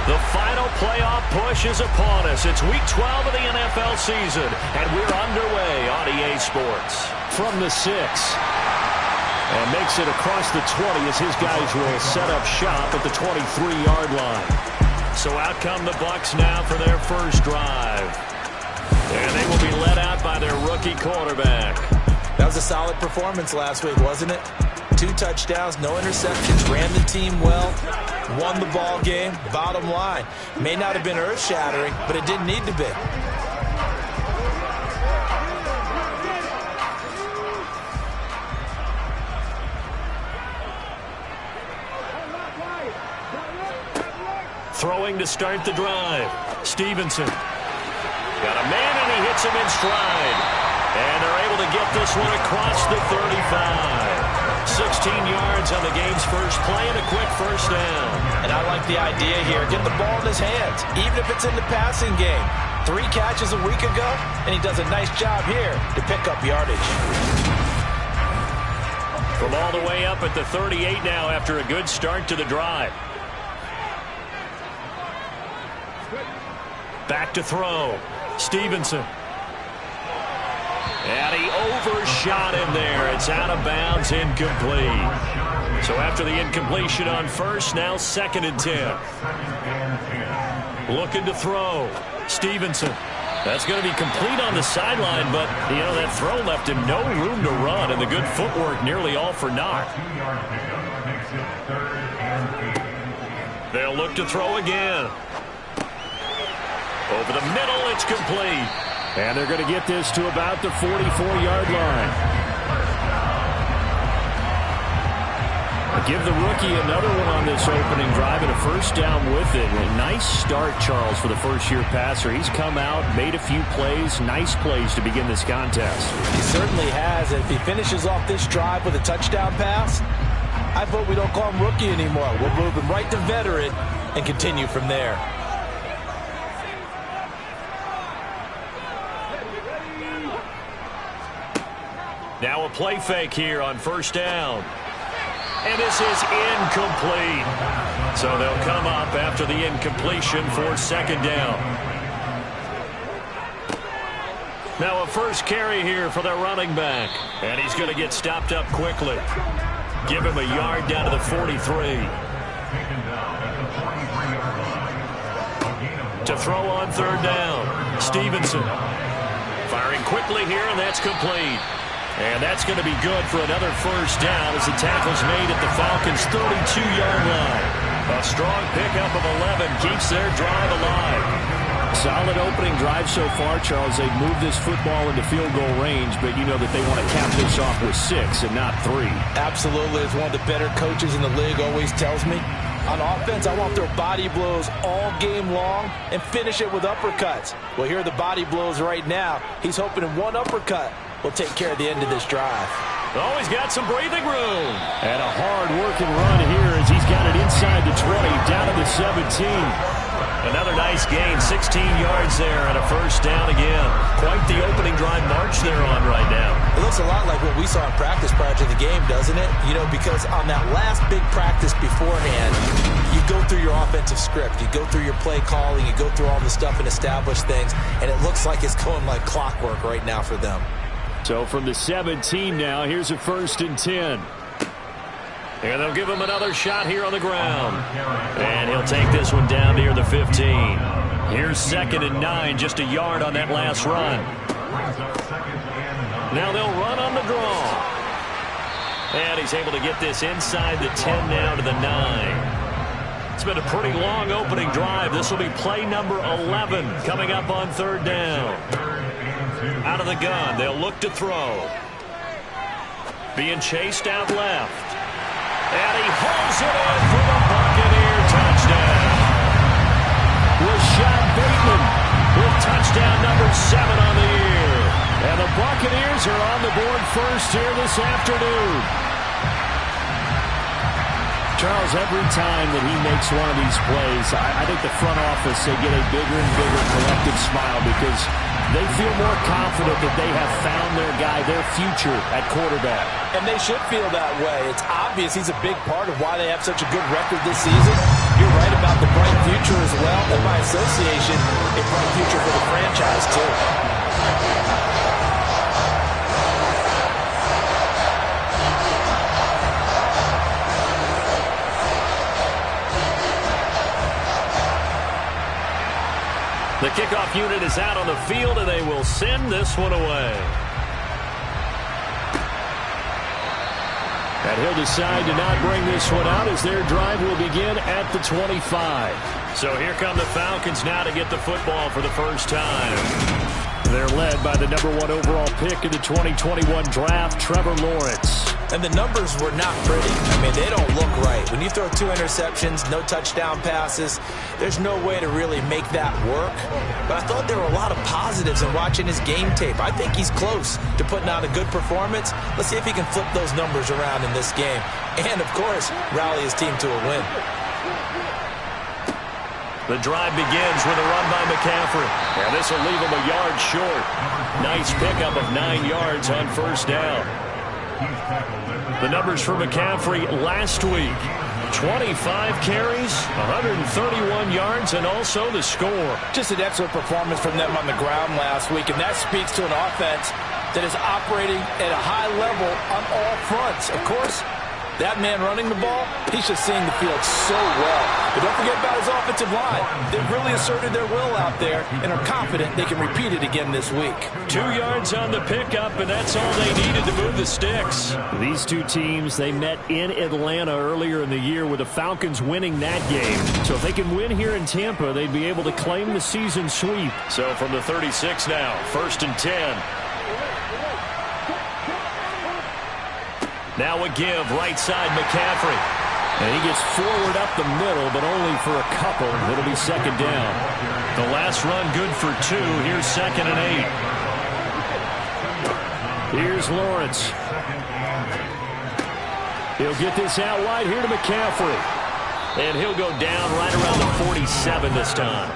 The final playoff push is upon us. It's Week 12 of the NFL season, and we're underway on EA Sports. From the 6. And makes it across the 20 as his guys will set up shop at the 23-yard line. So out come the Bucs now for their first drive. And they will be led out by their rookie quarterback. That was a solid performance last week, wasn't it? 2 touchdowns, no interceptions, ran the team well, won the ball game. Bottom line, may not have been earth-shattering, but it didn't need to be. Throwing to start the drive. Stevenson. Got a man, and he hits him in stride. And they're able to get this one across the 35. 16 yards on the game's first play and a quick first down. And I like the idea here. Get the ball in his hands, even if it's in the passing game. 3 catches a week ago, and he does a nice job here to pick up yardage. From all the way up at the 38 now after a good start to the drive. Back to throw. Stevenson. And he overshot him there. It's out of bounds, incomplete. So after the incompletion on first, now 2nd and 10. Looking to throw. Stevenson. That's going to be complete on the sideline, but, you know, that throw left him no room to run, and the good footwork nearly all for naught. They'll look to throw again. Over the middle, it's complete. And they're going to get this to about the 44-yard line. Give the rookie another one on this opening drive and a first down with it. A nice start, Charles, for the first-year passer. He's come out, made a few plays, nice plays to begin this contest. He certainly has. And if he finishes off this drive with a touchdown pass, I vote we don't call him rookie anymore. We'll move him right to veteran and continue from there. Now a play fake here on first down. And this is incomplete. So they'll come up after the incompletion for 2nd down. Now a first carry here for their running back. And he's going to get stopped up quickly. Give him a yard down to the 43. To throw on 3rd down. Stevenson. Firing quickly here, and that's complete. And that's going to be good for another first down as the tackle's made at the Falcons' 32-yard line. A strong pickup of 11 keeps their drive alive. Solid opening drive so far, Charles. They've moved this football into field goal range, but you know that they want to cap this off with 6 and not 3. Absolutely. As one of the better coaches in the league always tells me, on offense, I want their body blows all game long and finish it with uppercuts. Well, here are the body blows right now. He's hoping in one uppercut will take care of the end of this drive. Oh, he's got some breathing room. And a hard-working run here as he's got it inside the 20, down to the 17. Another nice gain, 16 yards there, and a first down again. Quite the opening drive march they're on right now. It looks a lot like what we saw in practice prior to the game, doesn't it? You know, because on that last big practice beforehand, you go through your offensive script, you go through your play calling, you go through all the stuff and establish things, and it looks like it's going like clockwork right now for them. So from the 17 now, here's a 1st and 10. And they'll give him another shot here on the ground. And he'll take this one down near the 15. Here's 2nd and 9, just a yard on that last run. Now they'll run on the draw. And he's able to get this inside the 10 now to the 9. It's been a pretty long opening drive. This will be play number 11 coming up on 3rd down. Out of the gun, they'll look to throw. Being chased out left. And he holds it in for the Buccaneer touchdown. Rashad Bateman with touchdown number 7 on the year. And the Buccaneers are on the board first here this afternoon. Charles, every time that he makes one of these plays, I think the front office, they get a bigger and bigger collective smile because They feel more confident that they have found their guy, their future at quarterback. And they should feel that way. It's obvious he's a big part of why they have such a good record this season. You're right about the bright future as well, and by association, a bright future for the franchise too. The kickoff unit is out on the field, and they will send this one away. And he'll decide to not bring this one out as their drive will begin at the 25. So here come the Falcons now to get the football for the first time. They're led by the #1 overall pick in the 2021 draft, Trevor Lawrence. And the numbers were not pretty. I mean, they don't look right. When you throw 2 interceptions, no touchdown passes, there's no way to really make that work. But I thought there were a lot of positives in watching his game tape. I think he's close to putting out a good performance. Let's see if he can flip those numbers around in this game. And, of course, rally his team to a win. The drive begins with a run by McCaffrey. And this will leave him a yard short. Nice pickup of 9 yards on first down. The numbers for McCaffrey last week. 25 carries, 131 yards, and also the score. Just an excellent performance from them on the ground last week, and that speaks to an offense that is operating at a high level on all fronts. Of course, that man running the ball, he's just seeing the field so well. But don't forget about his offensive line. They've really asserted their will out there and are confident they can repeat it again this week. 2 yards on the pickup, and that's all they needed to move the sticks. These two teams, they met in Atlanta earlier in the year with the Falcons winning that game. So if they can win here in Tampa, they'd be able to claim the season sweep. So from the 36 now, 1st and 10. Now a give, right side McCaffrey. And he gets forward up the middle, but only for a couple. It'll be 2nd down. The last run good for 2. Here's 2nd and 8. Here's Lawrence. He'll get this out wide here to McCaffrey. And he'll go down right around the 47 this time.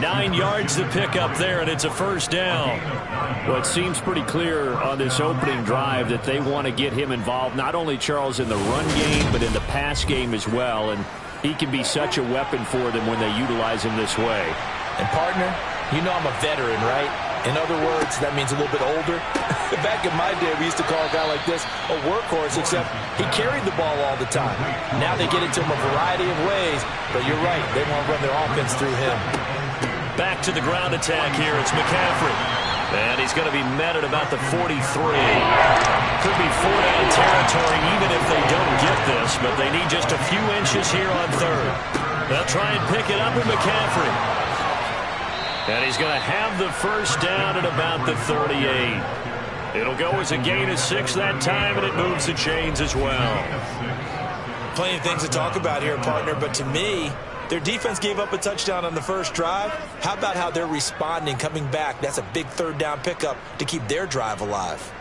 9 yards to pick up there, and it's a 1st down. Well, it seems pretty clear on this opening drive that they want to get him involved, not only, Charles, in the run game, but in the pass game as well. And he can be such a weapon for them when they utilize him this way. And, partner, you know I'm a veteran, right? In other words, that means a little bit older. Back in my day, we used to call a guy like this a workhorse, except he carried the ball all the time. Now they get it to him a variety of ways, but you're right, they want to run their offense through him. Back to the ground attack here. It's McCaffrey. And he's going to be met at about the 43. Could be 4-down territory even if they don't get this, but they need just a few inches here on 3rd. They'll try and pick it up with McCaffrey. And he's going to have the 1st down at about the 38. It'll go as a gain of 6 that time, and it moves the chains as well. Plenty of things to talk about here, partner, but to me, their defense gave up a touchdown on the first drive. How about how they're responding, coming back? That's a big 3rd down pickup to keep their drive alive.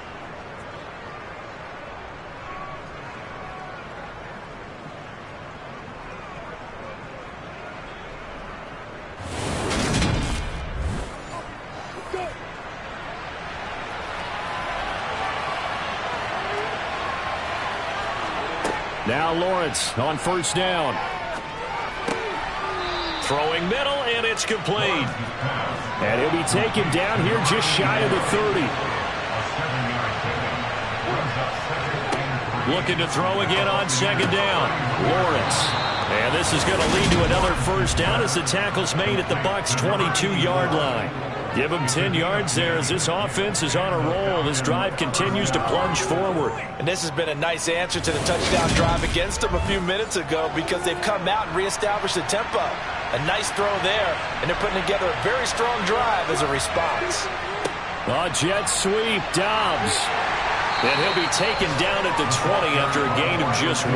Now Lawrence on 1st down. Throwing middle, and it's complete. And he'll be taken down here just shy of the 30. Looking to throw again on 2nd down. Lawrence. And this is going to lead to another 1st down as the tackle's made at the Bucs' 22-yard line. Give them 10 yards there as this offense is on a roll. This drive continues to plunge forward. And this has been a nice answer to the touchdown drive against them a few minutes ago because they've come out and reestablished the tempo. A nice throw there, and they're putting together a very strong drive as a response. A jet sweep, Dobbs. And he'll be taken down at the 20 after a gain of just 1.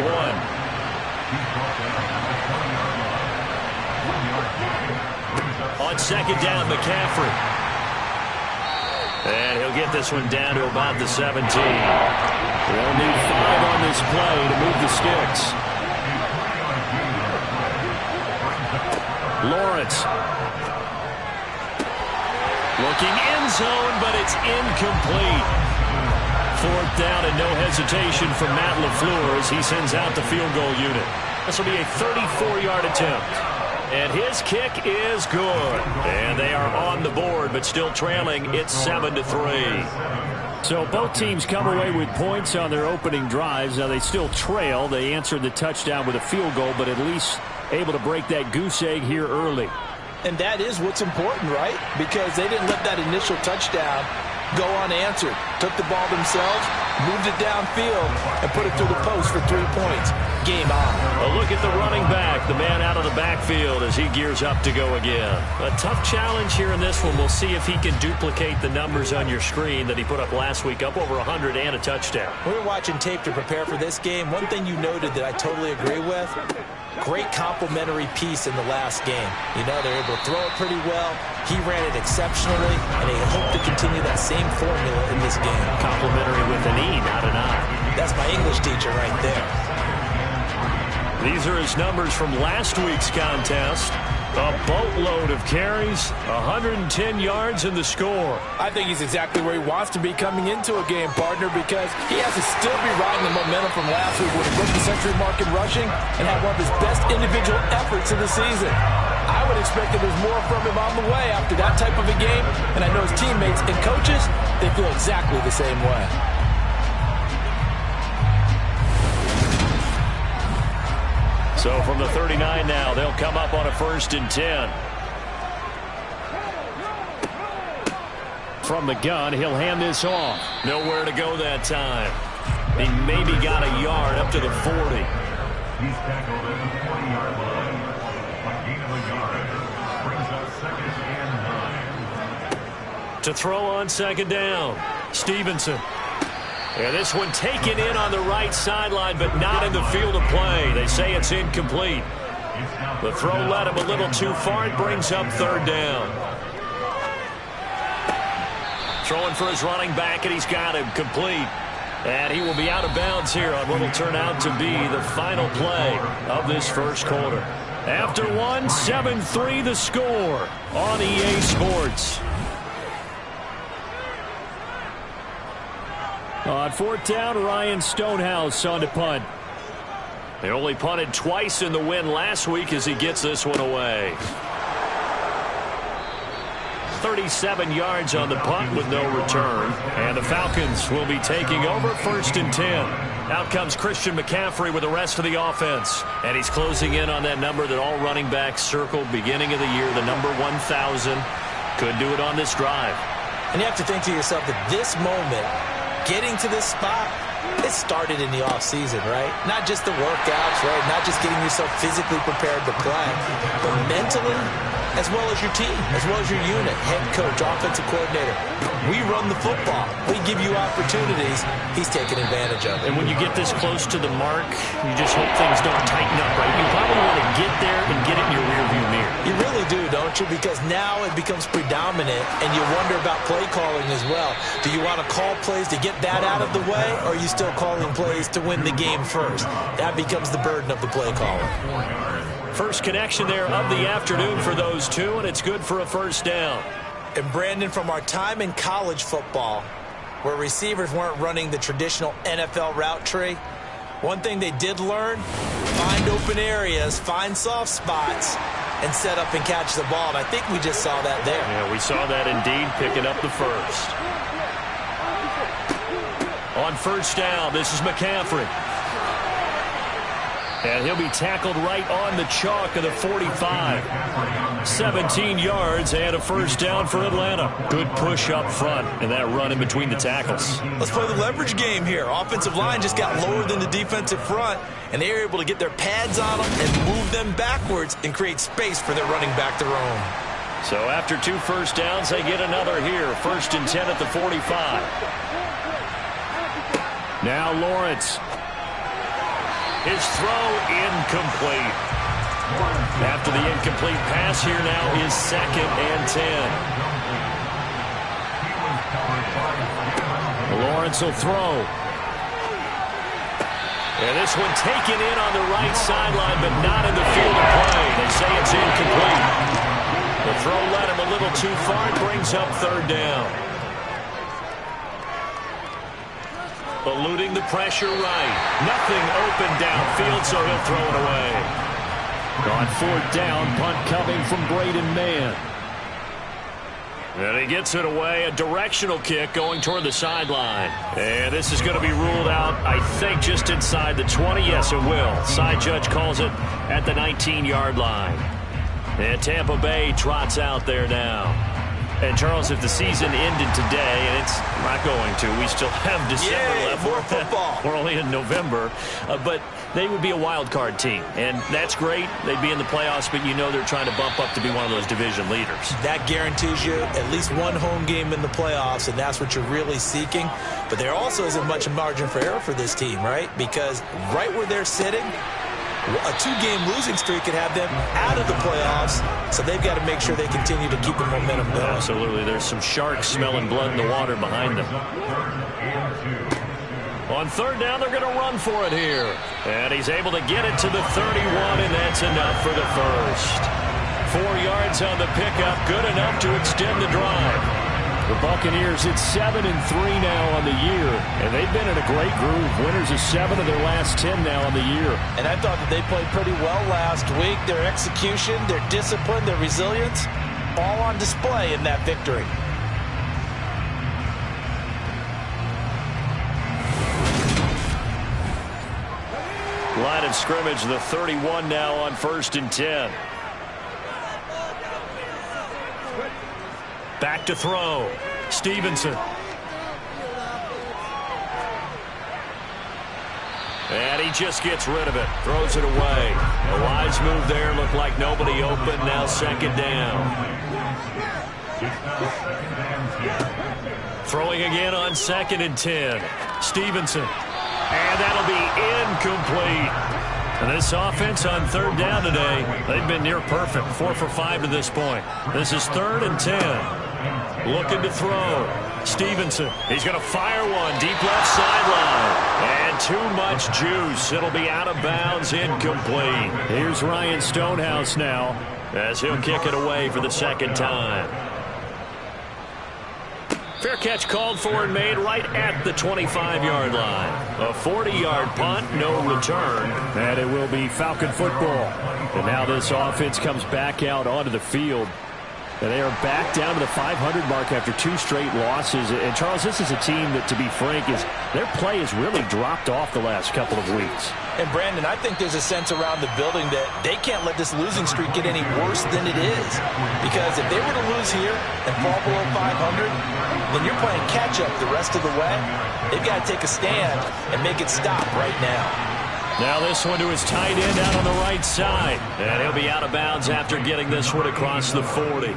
On 2nd down, McCaffrey. And he'll get this one down to about the 17. They'll need 5 on this play to move the sticks. Lawrence. looking, end zone, but it's incomplete. Fourth down and no hesitation from Matt LaFleur as he sends out the field goal unit. This will be a 34-yard attempt. And his kick is good. And they are on the board, but still trailing. It's 7-3. So both teams come away with points on their opening drives. Now they still trail. They answered the touchdown with a field goal, but at least able to break that goose egg here early. And that is what's important, right? Because they didn't let that initial touchdown go unanswered. Took the ball themselves, moved it downfield, and put it through the post for 3 points. Game on. A look at the running back, the man out of the backfield as he gears up to go again. A tough challenge here in this one. We'll see if he can duplicate the numbers on your screen that he put up last week, up over 100 and a touchdown. We were watching tape to prepare for this game. One thing you noted that I totally agree with, great complimentary piece in the last game. You know, they're able to throw it pretty well. He ran it exceptionally, and they hope to continue that same formula in this game. Complimentary with an E, not an I. That's my English teacher right there. These are his numbers from last week's contest. A boatload of carries, 110 yards in the score. I think he's exactly where he wants to be coming into a game, partner, because he has to still be riding the momentum from last week when he broke the century mark in rushing and had one of his best individual efforts of the season. I would expect that there's more from him on the way after that type of a game, and I know his teammates and coaches, they feel exactly the same way. So from the 39 now, they'll come up on a 1st and 10. From the gun, he'll hand this off. Nowhere to go that time. He maybe got a yard up to the 40. He's tackled at the 40-yard line. A gain of a yard brings up 2nd and 9. To throw on 2nd down, Stevenson. And this one taken in on the right sideline, but not in the field of play. They say it's incomplete. The throw led him a little too far. It brings up 3rd down. Throwing for his running back, and he's got him complete. And he will be out of bounds here on what will turn out to be the final play of this first quarter. After one, 7-3 the score on EA Sports. On 4th down, Ryan Stonehouse on to punt. They only punted twice in the win last week as he gets this one away. 37 yards on the punt with no return. And the Falcons will be taking over 1st and 10. Out comes Christian McCaffrey with the rest of the offense. And he's closing in on that number that all running backs circled beginning of the year, the number 1,000. Could do it on this drive. And you have to think to yourself that this moment, getting to this spot, it started in the offseason, right? Not just the workouts, right? Not just getting yourself physically prepared to play, but mentally, as well as your team, as well as your unit, head coach, offensive coordinator. We run the football. We give you opportunities. He's taking advantage of it. And when you get this close to the mark, you just hope things don't tighten up, right? You probably want to get there and get it in your rearview mirror. You really do, don't you? Because now it becomes predominant, and you wonder about play calling as well. Do you want to call plays to get that out of the way, or are you still calling plays to win the game first? That becomes the burden of the play caller. First connection there of the afternoon for those two, and it's good for a 1st down. And Brandon, from our time in college football, where receivers weren't running the traditional NFL route tree, one thing they did learn, find open areas, find soft spots, and set up and catch the ball. And I think we just saw that there. Yeah, we saw that indeed, picking up the first. On 1st down, this is McCaffrey. And he'll be tackled right on the chalk of the 45. 17 yards and a 1st down for Atlanta. Good push up front and that run in between the tackles. Let's play the leverage game here. Offensive line just got lower than the defensive front, and they were able to get their pads on them and move them backwards and create space for their running back to roam. So after 2 1st downs, they get another here. 1st and 10 at the 45. Now Lawrence. His throw incomplete. After the incomplete pass, here now is 2nd and 10. Lawrence will throw. And this one taken in on the right sideline, but not in the field of play. They say it's incomplete. The Throw led him a little too far. It brings up third down. Eluding the pressure right. Nothing open downfield, so he'll throw it away. On fourth down, punt coming from Braden Mann. And he gets it away, a directional kick going toward the sideline. And this is going to be ruled out, I think, just inside the 20. Yes, it will. Side judge calls it at the 19-yard line. And Tampa Bay trots out there now. And, Charles, if the season ended today, and it's not going to, we still have December left. More football. We're only in November. But they would be a wild card team. And that's great. They'd be in the playoffs, but you know they're trying to bump up to be one of those division leaders. That guarantees you at least one home game in the playoffs, and that's what you're really seeking. But there also isn't much margin for error for this team, right? Because right where they're sitting, a two-game losing streak could have them out of the playoffs, so they've got to make sure they continue to keep the momentum going. Absolutely. There's some sharks smelling blood in the water behind them. On third down, they're going to run for it here. And he's able to get it to the 31, and that's enough for the first. 4 yards on the pickup, good enough to extend the drive. The Buccaneers, it's 7-3 now on the year, and they've been in a great groove. Winners of 7 of their last 10 now on the year. And I thought that they played pretty well last week. Their execution, their discipline, their resilience, all on display in that victory. Line of scrimmage, the 31 now on 1st and 10. Back to throw. Stevenson. And he just gets rid of it. Throws it away. A wise move there. Looked like nobody open. Now second down. Throwing again on 2nd and 10. Stevenson. And that'll be incomplete. And this offense on third down today, they've been near perfect. 4 for 5 to this point. This is 3rd and 10. Looking to throw. Stevenson. He's going to fire one. Deep left sideline. And too much juice. It'll be out of bounds. Incomplete. Here's Ryan Stonehouse now, as he'll kick it away for the second time. Fair catch called for and made right at the 25-yard line. A 40-yard punt, no return. And it will be Falcon football. And now this offense comes back out onto the field. And they are back down to the 500 mark after 2 straight losses. And, Charles, this is a team that, to be frank, their play has really dropped off the last couple of weeks. And, Brandon, I think there's a sense around the building that they can't let this losing streak get any worse than it is. Because if they were to lose here and fall below 500, then you're playing catch-up the rest of the way. They've got to take a stand and make it stop right now. Now this one to his tight end out on the right side. And he'll be out of bounds after getting this one across the 40.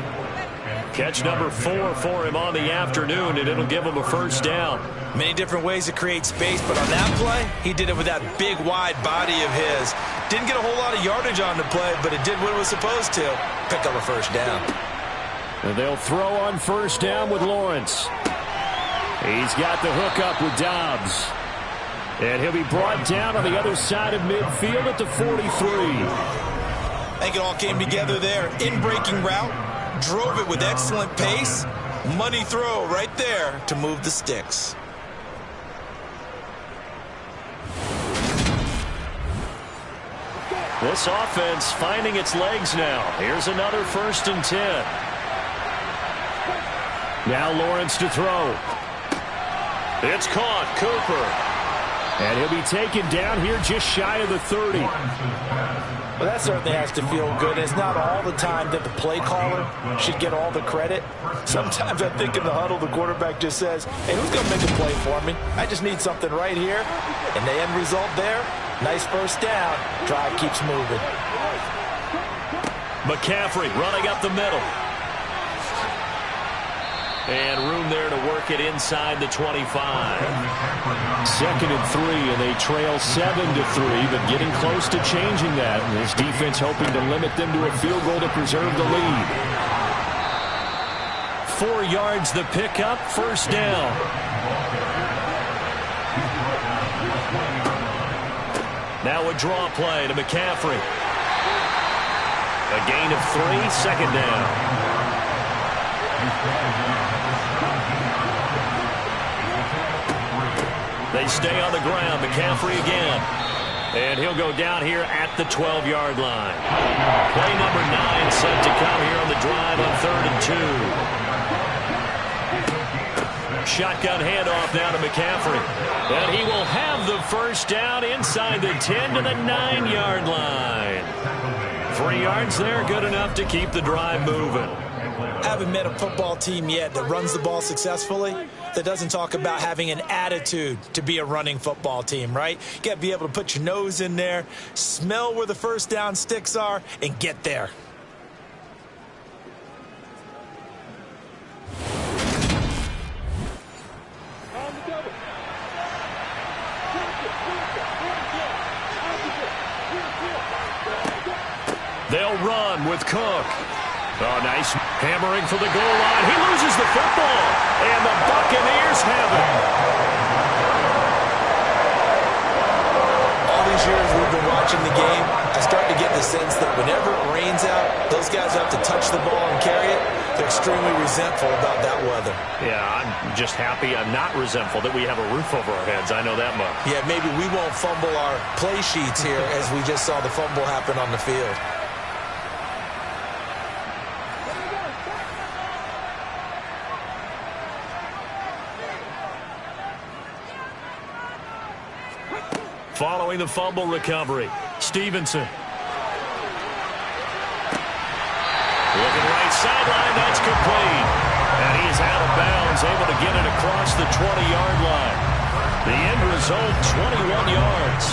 Catch number 4 for him on the afternoon, and it'll give him a first down. Many different ways to create space, but on that play, he did it with that big, wide body of his. Didn't get a whole lot of yardage on the play, but it did what it was supposed to. Pick up a first down. And they'll throw on first down with Lawrence. He's got the hook up with Dobbs. And he'll be brought down on the other side of midfield at the 43. I think it all came together there. In-breaking route, drove it with excellent pace. Money throw right there to move the sticks. This offense finding its legs now. Here's another 1st and 10. Now Lawrence to throw. It's caught. Cooper. And he'll be taken down here just shy of the 30. Well, that certainly has to feel good. It's not all the time that the play caller should get all the credit. Sometimes I think in the huddle, the quarterback just says, hey, who's going to make a play for me? I just need something right here. And the end result there, nice first down. Drive keeps moving. McCaffrey running up the middle. And room there to work it inside the 25. 2nd and 3, and they trail 7-3, but getting close to changing that. And this defense hoping to limit them to a field goal to preserve the lead. 4 yards the pickup, first down. Now a draw play to McCaffrey. A gain of 3, second down. They stay on the ground. McCaffrey again. And he'll go down here at the 12-yard line. Play number 9 set to come here on the drive on 3rd and 2. Shotgun handoff now to McCaffrey. And he will have the first down inside the 10 to the 9-yard line. 3 yards there, good enough to keep the drive moving. I haven't met a football team yet that runs the ball successfully that doesn't talk about having an attitude to be a running football team, right? You got to be able to put your nose in there, smell where the first down sticks are, and get there. They'll run with Cook. Oh, nice hammering for the goal line. He loses the football, and the Buccaneers have it. All these years we've been watching the game, I start to get the sense that whenever it rains out, those guys have to touch the ball and carry it. They're extremely resentful about that weather. Yeah, I'm just happy I'm not resentful that we have a roof over our heads. I know that much. Yeah, maybe we won't fumble our play sheets here as we just saw the fumble happen on the field. Following the fumble recovery, Stevenson. Looking right sideline, that's complete. And he's out of bounds, able to get it across the 20-yard line. The end result, 21 yards.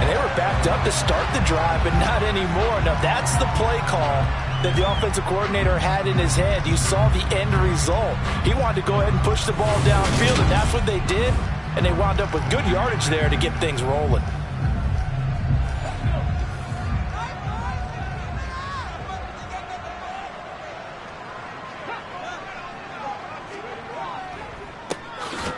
And they were backed up to start the drive, but not anymore. Now, that's the play call that the offensive coordinator had in his head. You saw the end result. He wanted to go ahead and push the ball downfield, and that's what they did. And they wound up with good yardage there to get things rolling.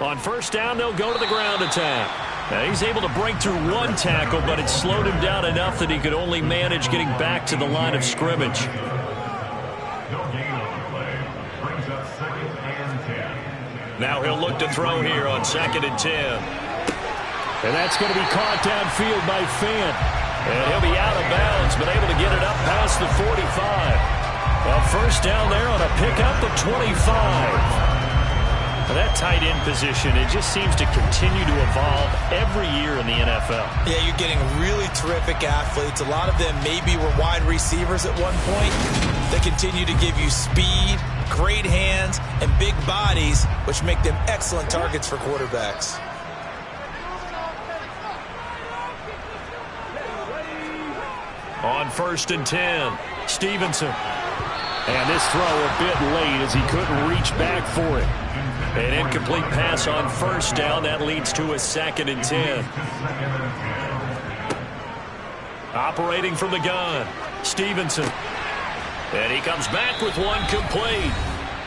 On first down, they'll go to the ground attack. Now, he's able to break through one tackle, but it slowed him down enough that he could only manage getting back to the line of scrimmage. No gain on the play. Brings up 2nd and 10. Now he'll look to throw here on 2nd and 10. And that's going to be caught downfield by Fant. And he'll be out of bounds, but able to get it up past the 45. A first down there on a pickup of 25. That tight end position, it just seems to continue to evolve every year in the NFL. Yeah, you're getting really terrific athletes. A lot of them maybe were wide receivers at one point. They continue to give you speed, great hands, and big bodies, which make them excellent targets for quarterbacks. On 1st and 10, Stevenson. And this throw a bit late as he couldn't reach back for it. An incomplete pass on first down. That leads to a 2nd and 10. Operating from the gun, Stevenson. And he comes back with one complete.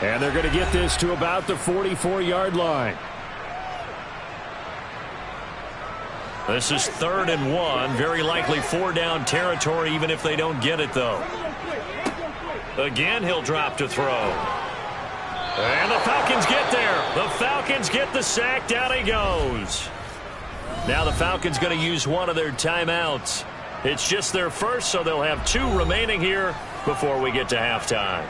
And they're going to get this to about the 44-yard line. This is 3rd and 1. Very likely 4-down territory, even if they don't get it, though. Again, he'll drop to throw. And the Falcons get there. The Falcons get the sack. Down he goes. Now the Falcons going to use one of their timeouts. It's just their first, so they'll have 2 remaining here before we get to halftime.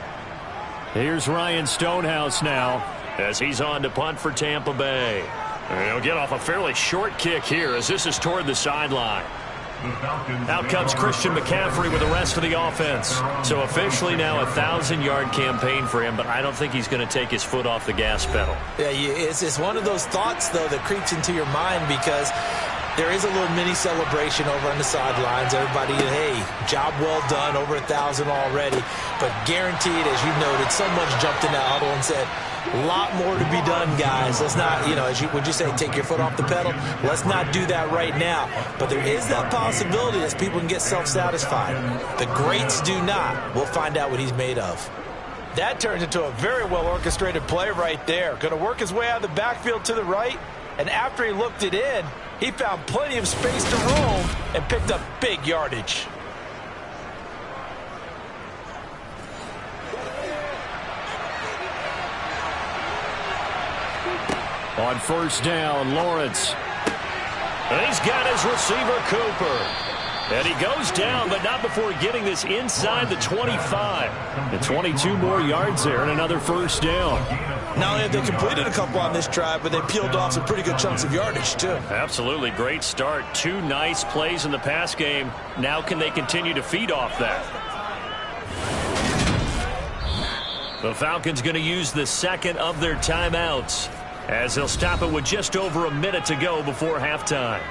Here's Ryan Stonehouse now as he's on to punt for Tampa Bay. And he'll get off a fairly short kick here as this is toward the sideline. Out comes Christian McCaffrey with the rest of the offense. So officially now a 1,000-yard campaign for him, but I don't think he's going to take his foot off the gas pedal. Yeah, it's one of those thoughts, though, that creeps into your mind because there is a little mini celebration over on the sidelines. Everybody, hey, job well done, over 1,000 already. But guaranteed, as you noted, someone's jumped in that huddle and said, a lot more to be done, guys. Let's not, would you say, take your foot off the pedal? Let's not do that right now. But there is that possibility that people can get self-satisfied. The greats do not. We'll find out what he's made of. That turns into a very well-orchestrated play right there. Going to work his way out of the backfield to the right. And after he looked it in, he found plenty of space to roam and picked up big yardage. On first down, Lawrence. And he's got his receiver, Cooper. And he goes down, but not before getting this inside the 25. And 22 more yards there and another first down. Not only have they completed a couple on this drive, but they peeled off some pretty good chunks of yardage, too. Absolutely great start. 2 nice plays in the pass game. Now can they continue to feed off that? The Falcons going to use the second of their timeouts, as they'll stop it with just over a minute to go before halftime.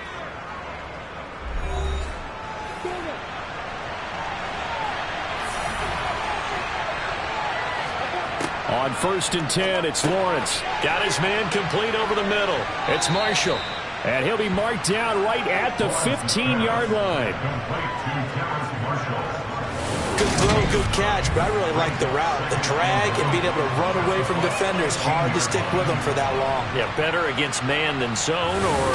On first and 10, it's Lawrence. Got his man complete over the middle. It's Marshall. And he'll be marked down right at the 15-yard line. Good throw, good catch, but I really like the route. The drag and being able to run away from defenders. Hard to stick with them for that long. Yeah, better against man than zone, or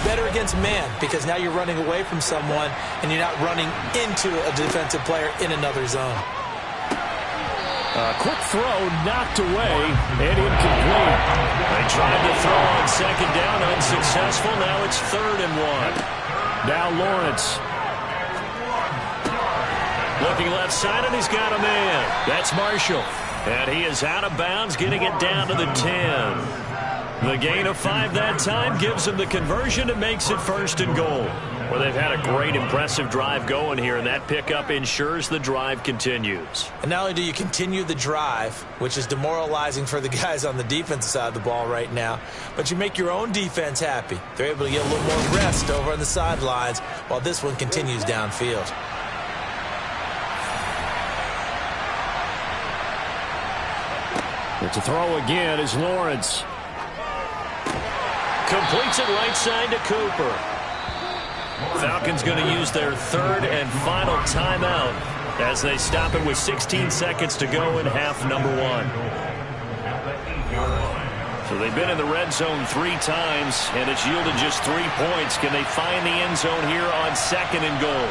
better against man, because now you're running away from someone and you're not running into a defensive player in another zone. A quick throw knocked away and incomplete. They tried to throw on second down, unsuccessful. Now it's 3rd and 1. Now Lawrence. Looking left side, and he's got a man. That's Marshall. And he is out of bounds, getting it down to the 10. The gain of 5 that time gives him the conversion and makes it 1st and goal. Well, they've had a great, impressive drive going here, and that pickup ensures the drive continues. And not only do you continue the drive, which is demoralizing for the guys on the defensive side of the ball right now, but you make your own defense happy. They're able to get a little more rest over on the sidelines while this one continues downfield. It's a throw again is Lawrence. Completes it right side to Cooper. Falcons going to use their 3rd and final timeout as they stop it with 16 seconds to go in half number 1. So they've been in the red zone 3 times, and it's yielded just 3 points. Can they find the end zone here on 2nd and goal?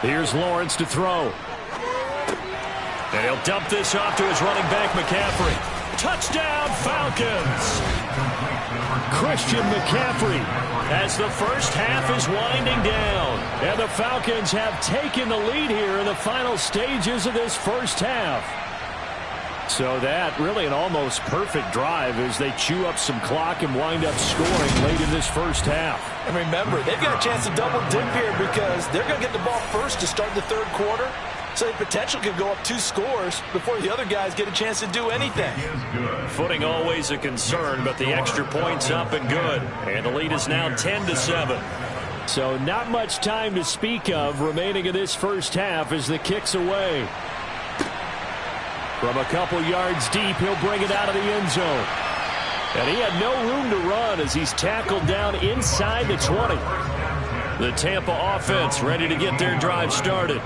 Here's Lawrence to throw. And he'll dump this off to his running back, McCaffrey. Touchdown, Falcons! Christian McCaffrey. As the first half is winding down. And the Falcons have taken the lead here in the final stages of this first half. So that really an almost perfect drive as they chew up some clock and wind up scoring late in this first half. And remember, they've got a chance to double dip here because they're going to get the ball first to start the 3rd quarter. So the potential could go up 2 scores before the other guys get a chance to do anything. Footing always a concern, but the extra point's up and good. And the lead is now 10-7. So not much time to speak of remaining in this first half as the kick's away. From a couple yards deep, he'll bring it out of the end zone. And he had no room to run as he's tackled down inside the 20. The Tampa offense ready to get their drive started.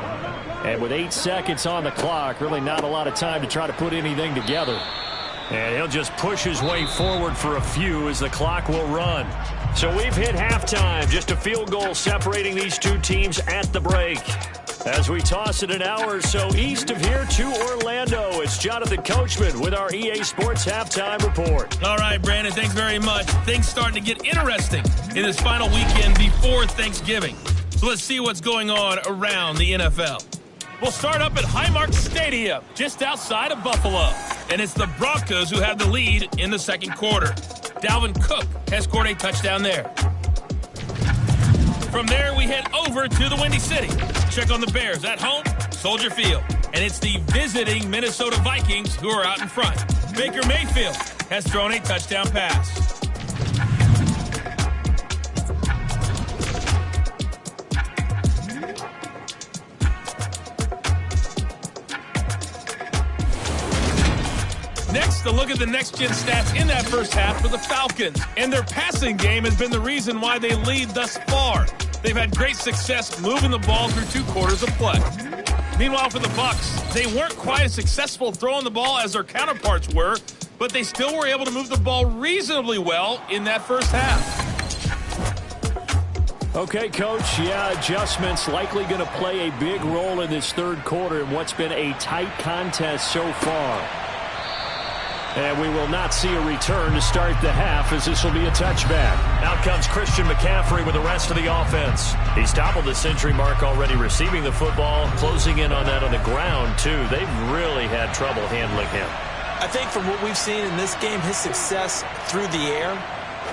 And with 8 seconds on the clock, really not a lot of time to try to put anything together. And he'll just push his way forward for a few as the clock will run. So we've hit halftime. Just a field goal separating these 2 teams at the break. As we toss it an hour or so east of here to Orlando, it's Jonathan Coachman with our EA Sports Halftime Report. All right, Brandon, thanks very much. Things starting to get interesting in this final weekend before Thanksgiving. So let's see what's going on around the NFL. We'll start up at Highmark Stadium, just outside of Buffalo. And it's the Broncos who have the lead in the 2nd quarter. Dalvin Cook has scored a touchdown there. From there, we head over to the Windy City. Check on the Bears at home, Soldier Field. And it's the visiting Minnesota Vikings who are out in front. Baker Mayfield has thrown a touchdown pass. Next, a look at the next-gen stats in that first half for the Falcons. And their passing game has been the reason why they lead thus far. They've had great success moving the ball through 2 quarters of play. Meanwhile, for the Bucs, they weren't quite as successful throwing the ball as their counterparts were, but they still were able to move the ball reasonably well in that first half. Okay, Coach, adjustments likely going to play a big role in this 3rd quarter in what's been a tight contest so far. And we will not see a return to start the half, as this will be a touchback. Out comes Christian McCaffrey with the rest of the offense. He's toppled the century mark already receiving the football, closing in on that on the ground, too. They've really had trouble handling him. I think from what we've seen in this game, his success through the air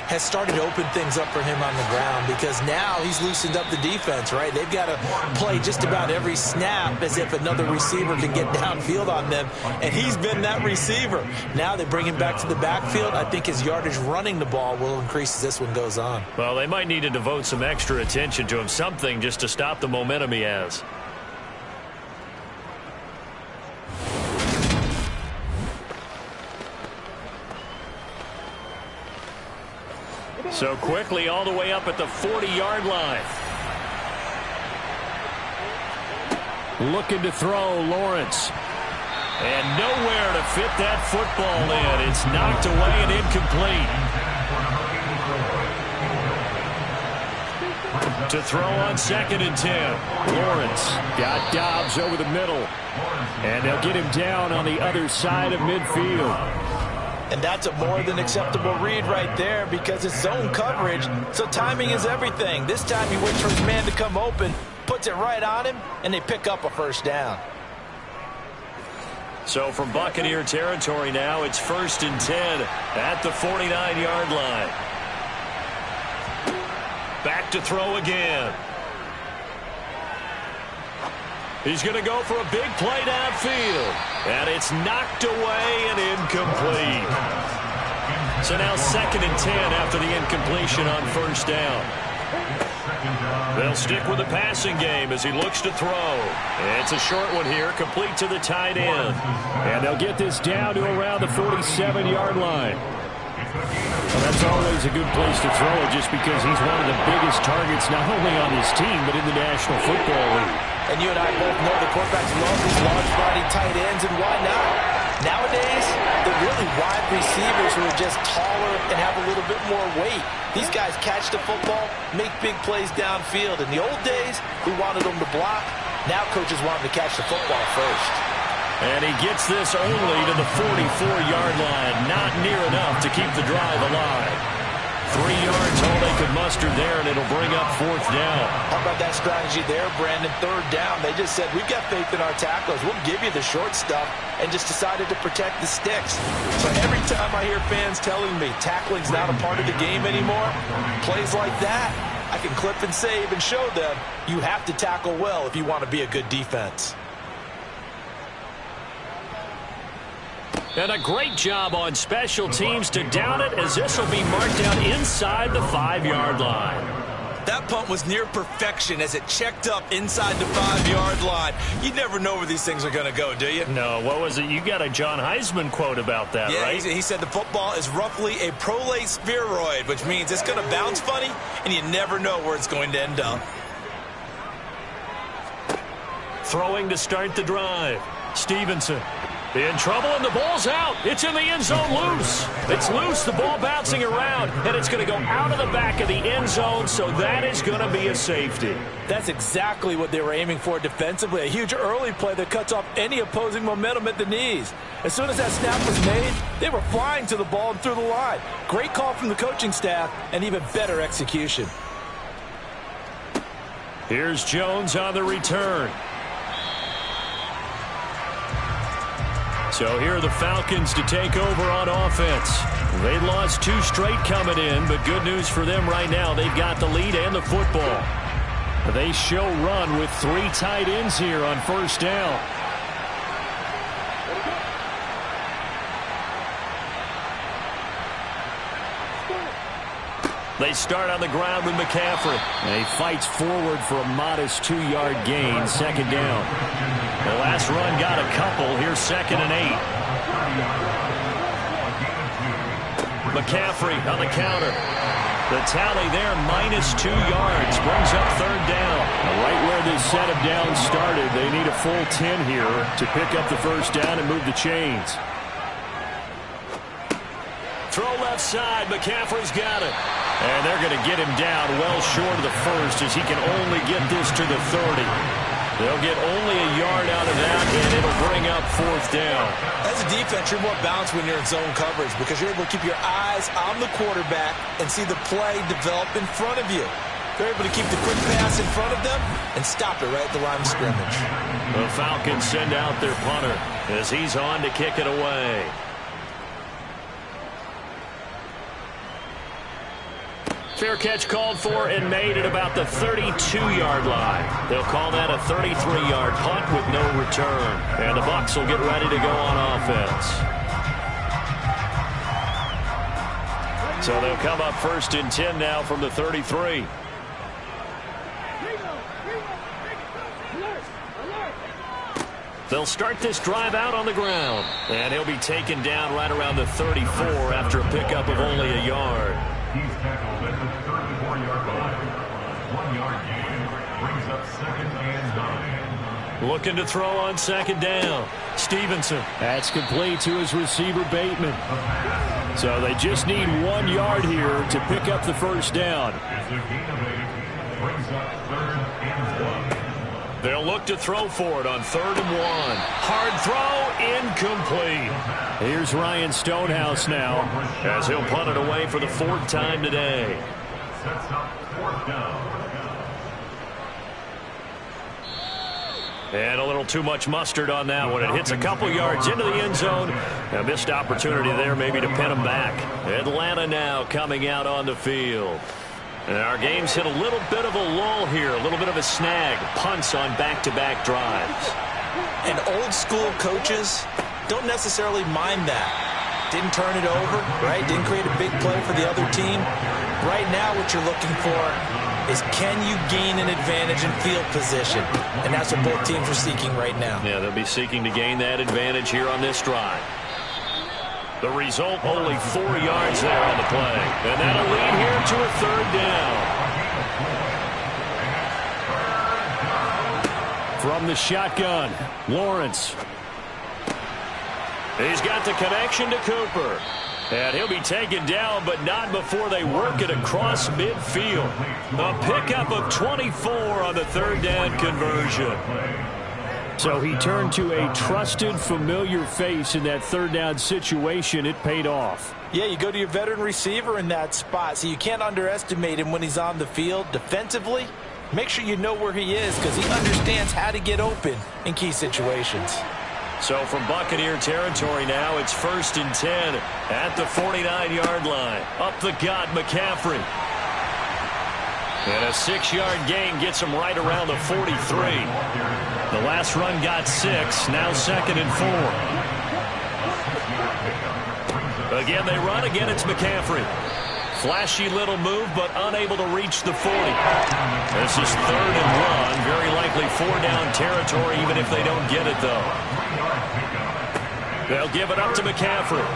has started to open things up for him on the ground, because now he's loosened up the defense, right? They've got to play just about every snap as if another receiver can get downfield on them, and he's been that receiver. Now they bring him back to the backfield. I think his yardage running the ball will increase as this one goes on. Well, they might need to devote some extra attention to him, something just to stop the momentum he has. So quickly all the way up at the 40-yard line. Looking to throw, Lawrence. And nowhere to fit that football in. It's knocked away and incomplete. To throw on 2nd and 10. Lawrence got Dobbs over the middle. And they'll get him down on the other side of midfield. And that's a more than acceptable read right there, because it's zone coverage, so timing is everything. This time he waits for his man to come open, puts it right on him, and they pick up a first down. So from Buccaneer territory now, it's 1st and 10 at the 49-yard line. Back to throw again. He's going to go for a big play downfield. And it's knocked away and incomplete. So now 2nd and 10 after the incompletion on first down. They'll stick with the passing game as he looks to throw. It's a short one here, complete to the tight end. And they'll get this down to around the 47-yard line. Well, that's always a good place to throw it, just because he's one of the biggest targets not only on his team but in the National Football League. And you and I both know the quarterbacks love these large-body tight ends, and why not? Nowadays, they're really wide receivers who are just taller and have a little bit more weight. These guys catch the football, make big plays downfield. In the old days, we wanted them to block. Now coaches want them to catch the football first. And he gets this only to the 44-yard line. Not near enough to keep the drive alive. 3 yards all they could muster there, and it'll bring up 4th down. How about that strategy there, Brandon? 3rd down. They just said, we've got faith in our tacklers. We'll give you the short stuff, and just decided to protect the sticks. So every time I hear fans telling me tackling's not a part of the game anymore, plays like that, I can clip and save and show them you have to tackle well if you want to be a good defense. And a great job on special teams to down it, as this will be marked down inside the 5-yard line. That punt was near perfection as it checked up inside the 5-yard line. You never know where these things are going to go, do you? No, what was it? You got a John Heisman quote about that, right? He said the football is roughly a prolate spheroid, which means it's going to bounce funny, and you never know where it's going to end up. Throwing to start the drive. Stevenson. In trouble, and the ball's out. It's in the end zone loose. It's loose, the ball bouncing around, and it's going to go out of the back of the end zone, so that is going to be a safety. That's exactly what they were aiming for defensively, a huge early play that cuts off any opposing momentum at the knees. As soon as that snap was made, they were flying to the ball and through the line. Great call from the coaching staff, and even better execution. Here's Jones on the return. So here are the Falcons to take over on offense. They lost 2 straight coming in, but good news for them right now. They've got the lead and the football. They show run with 3 tight ends here on first down. They start on the ground with McCaffrey. And he fights forward for a modest 2-yard gain, 2nd down. The last run got a couple. Here's 2nd and 8. McCaffrey on the counter. The tally there, -2 yards. Brings up 3rd down. Right where this set of downs started, they need a full 10 here to pick up the first down and move the chains. Throw left side. McCaffrey's got it. And they're going to get him down well short of the first, as he can only get this to the 30. They'll get only a yard out of that, and it'll bring up 4th down. As a defense, you're more balanced when you're in zone coverage because you're able to keep your eyes on the quarterback and see the play develop in front of you. They're able to keep the quick pass in front of them and stop it right at the line of scrimmage. The Falcons send out their punter as he's on to kick it away. Fair catch called for and made at about the 32-yard line. They'll call that a 33-yard punt with no return. And the Bucs will get ready to go on offense. So they'll come up 1st and 10 now from the 33. They'll start this drive out on the ground. And he'll be taken down right around the 34 after a pickup of only a yard. He's tackled at the 34-yard line. 1-yard gain brings up 2nd and 9. Looking to throw on 2nd down. Stevenson. That's complete to his receiver, Bateman. So they just need 1 yard here to pick up the 1st down. It's a gain of 8. Brings up 3rd and 1. They'll look to throw for it on 3rd and 1. Hard throw, incomplete. Here's Ryan Stonehouse now, as he'll punt it away for the 4th time today. Sets up 4th down. And a little too much mustard on that one. It hits a couple yards into the end zone. A missed opportunity there maybe to pin them back. Atlanta now coming out on the field. And our game's hit a little bit of a lull here, a little bit of a snag. Punts on back-to-back drives. And old school coaches don't necessarily mind that. Didn't turn it over, right? Didn't create a big play for the other team. Right now what you're looking for is can you gain an advantage in field position? And that's what both teams are seeking right now. Yeah, they'll be seeking to gain that advantage here on this drive. The result, only 4 yards there on the play. And that'll lead here to a 3rd down. From the shotgun, Lawrence. He's got the connection to Cooper. And he'll be taken down, but not before they work it across midfield. A pickup of 24 on the 3rd down conversion. So he turned to a trusted, familiar face in that 3rd down situation. It paid off. Yeah, you go to your veteran receiver in that spot, so you can't underestimate him when he's on the field. Defensively, make sure you know where he is because he understands how to get open in key situations. So from Buccaneer territory now, it's 1st and 10 at the 49-yard line. Up the gut, McCaffrey. And a 6-yard gain gets him right around the 43. The last run got 6, now 2nd and 4. Again, they run. Again, it's McCaffrey. Flashy little move, but unable to reach the 40. This is 3rd and 1. Very likely 4-down territory, even if they don't get it, though. They'll give it up to McCaffrey.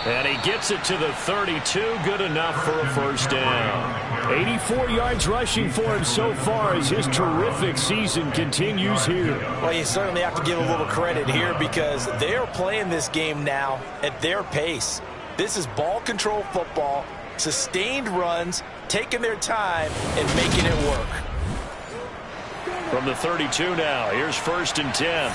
And he gets it to the 32. Good enough for a 1st down. 84 yards rushing for him so far as his terrific season continues here. Well, you certainly have to give a little credit here because they're playing this game now at their pace. This is ball control football, sustained runs, taking their time and making it work. From the 32 now, here's 1st and 10.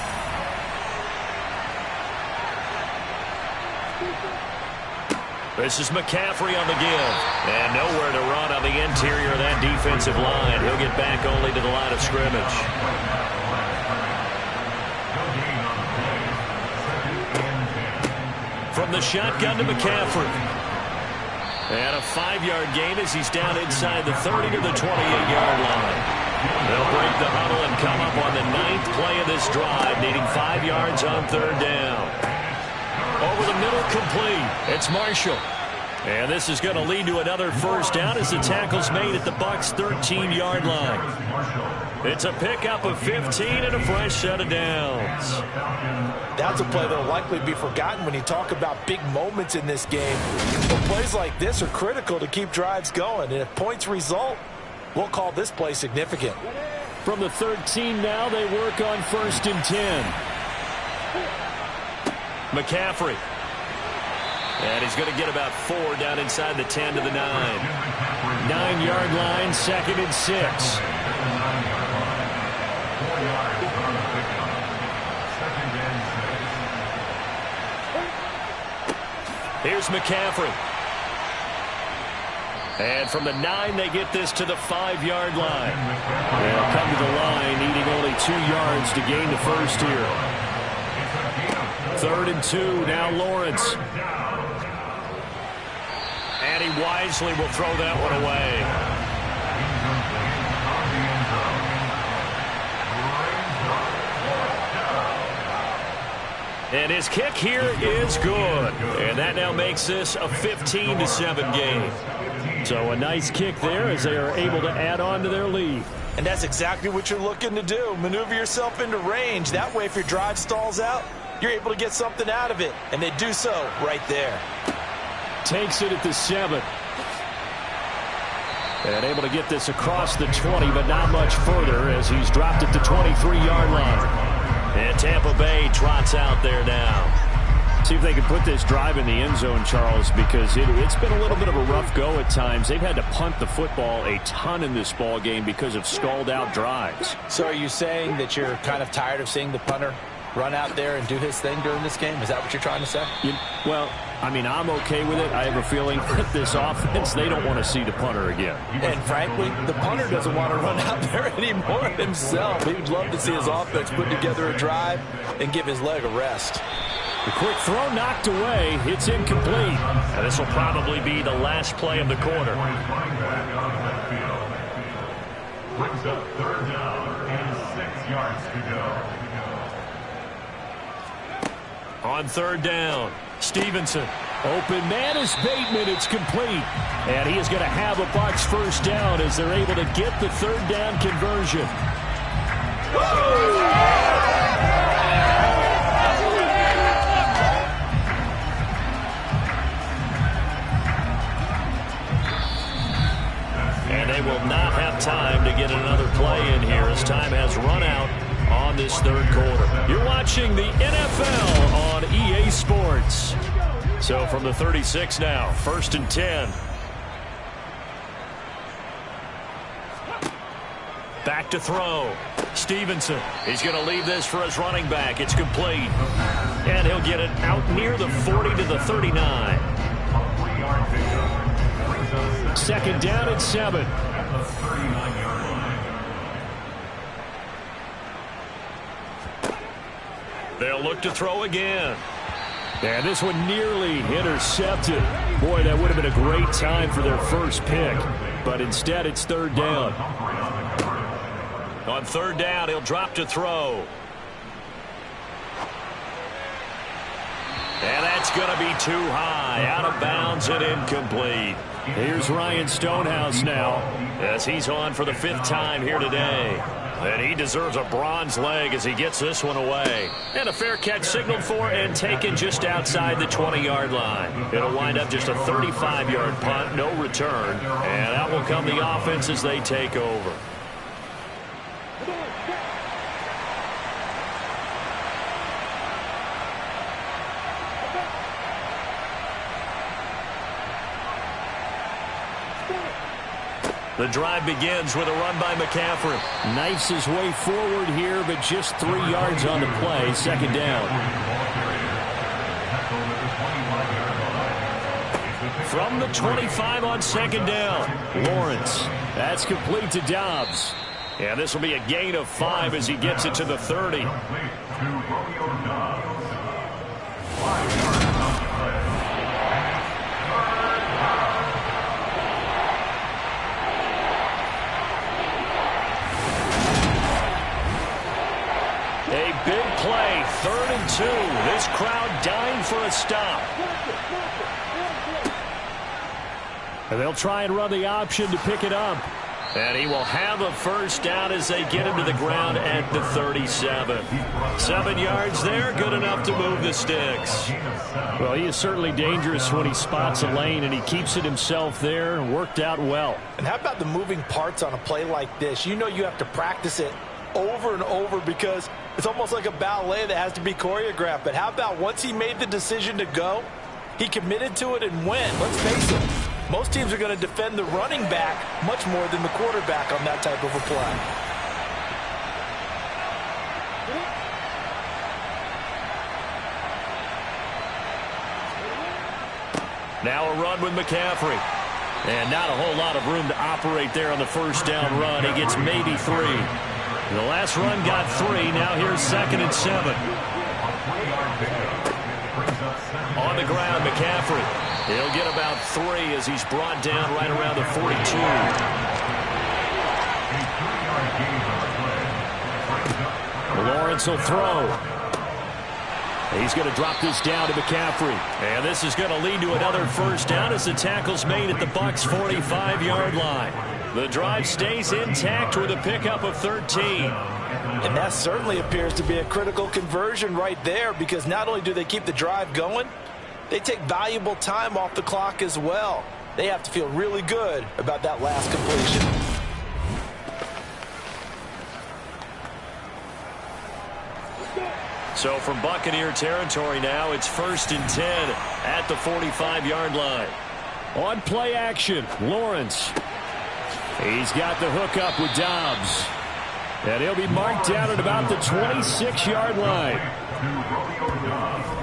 This is McCaffrey on the give. And nowhere to run on the interior of that defensive line. He'll get back only to the line of scrimmage. From the shotgun to McCaffrey. And a 5-yard gain as he's down inside the 30 to the 28-yard line. They'll break the huddle and come up on the 9th play of this drive, needing 5 yards on 3rd down. Over the middle, complete. It's Marshall. And this is going to lead to another 1st down as the tackle's made at the Bucs' 13-yard line. It's a pickup of 15 and a fresh set of downs. That's a play that will likely be forgotten when you talk about big moments in this game. But plays like this are critical to keep drives going. And if points result, we'll call this play significant. From the 13 now, they work on 1st and 10. McCaffrey. And he's going to get about 4 down inside the 10 to the 9. 9-yard line, 2nd and 6. yards on the pickup. 2nd and 6. Here's McCaffrey. And from the 9, they get this to the 5-yard line. They'll come to the line, needing only 2 yards to gain the first here. 3rd and 2, now Lawrence. And he wisely will throw that one away. And his kick here is good. And that now makes this a 15-7 game. So a nice kick there as they are able to add on to their lead. And that's exactly what you're looking to do. Maneuver yourself into range. That way, if your drive stalls out, you're able to get something out of it. And they do so right there. Takes it at the 7. And able to get this across the 20, but not much further as he's dropped at the 23-yard line. And Tampa Bay trots out there now. See if they can put this drive in the end zone, Charles, because it's been a little bit of a rough go at times. They've had to punt the football a ton in this ball game because of stalled-out drives. So are you saying that you're kind of tired of seeing the punter run out there and do his thing during this game? Is that what you're trying to say? Well, I mean, I'm okay with it. I have a feeling that this offense, they don't want to see the punter again. And frankly, the punter doesn't want to run out there anymore himself. He would love to see his offense put together a drive and give his leg a rest. The quick throw knocked away. It's incomplete. And this will probably be the last play of the quarter. Brings up 3rd down and 6 yards to go. On 3rd down, Stevenson. Open man is Bateman. It's complete. And he is going to have a Bucs first down as they're able to get the 3rd down conversion. And they will not have time to get another play in here as time has run out on this 3rd quarter. You're watching the NFL on EA Sports. So from the 36 now, 1st and 10. Back to throw. Stevenson. He's going to leave this for his running back. It's complete. And he'll get it out near the 40 to the 39. 2nd down and 7. They'll look to throw again. And this one nearly intercepted. Boy, that would have been a great time for their first pick. But instead, it's 3rd down. On 3rd down, he'll drop to throw. And that's going to be too high. Out of bounds and incomplete. Here's Ryan Stonehouse now, as he's on for the 5th time here today. And he deserves a bronze leg as he gets this one away. And a fair catch signaled for and taken just outside the 20-yard line. It'll wind up just a 35-yard punt, no return. And out will come the offense as they take over. The drive begins with a run by McCaffrey. Knifes his way forward here, but just 3 yards on the play. 2nd down. From the 25 on 2nd down. Lawrence. That's complete to Dobbs. And this will be a gain of 5 as he gets it to the 30. A big play, 3rd and 2. This crowd dying for a stop. And they'll try and run the option to pick it up. And he will have a first down as they get him to the ground at the 37. 7 yards there, good enough to move the sticks. Well, he is certainly dangerous when he spots a lane, and he keeps it himself there and worked out well. And how about the moving parts on a play like this? You know you have to practice it over and over because it's almost like a ballet that has to be choreographed. But how about once he made the decision to go, he committed to it and went. Let's face it, most teams are going to defend the running back much more than the quarterback on that type of a play. Now a run with McCaffrey. And not a whole lot of room to operate there on the first down run. He gets maybe 3. The last run got 3. Now here's 2nd and 7. On the ground, McCaffrey. He'll get about 3 as he's brought down right around the 42. Lawrence will throw. He's going to drop this down to McCaffrey. And this is going to lead to another first down as the tackle's made at the Bucs' 45-yard line. The drive stays intact with a pickup of 13. And that certainly appears to be a critical conversion right there, because not only do they keep the drive going, they take valuable time off the clock as well. They have to feel really good about that last completion. So from Buccaneer territory now, it's 1st and 10 at the 45-yard line. On play action, Lawrence. He's got the hookup with Dobbs. And he'll be marked down at about the 26-yard line.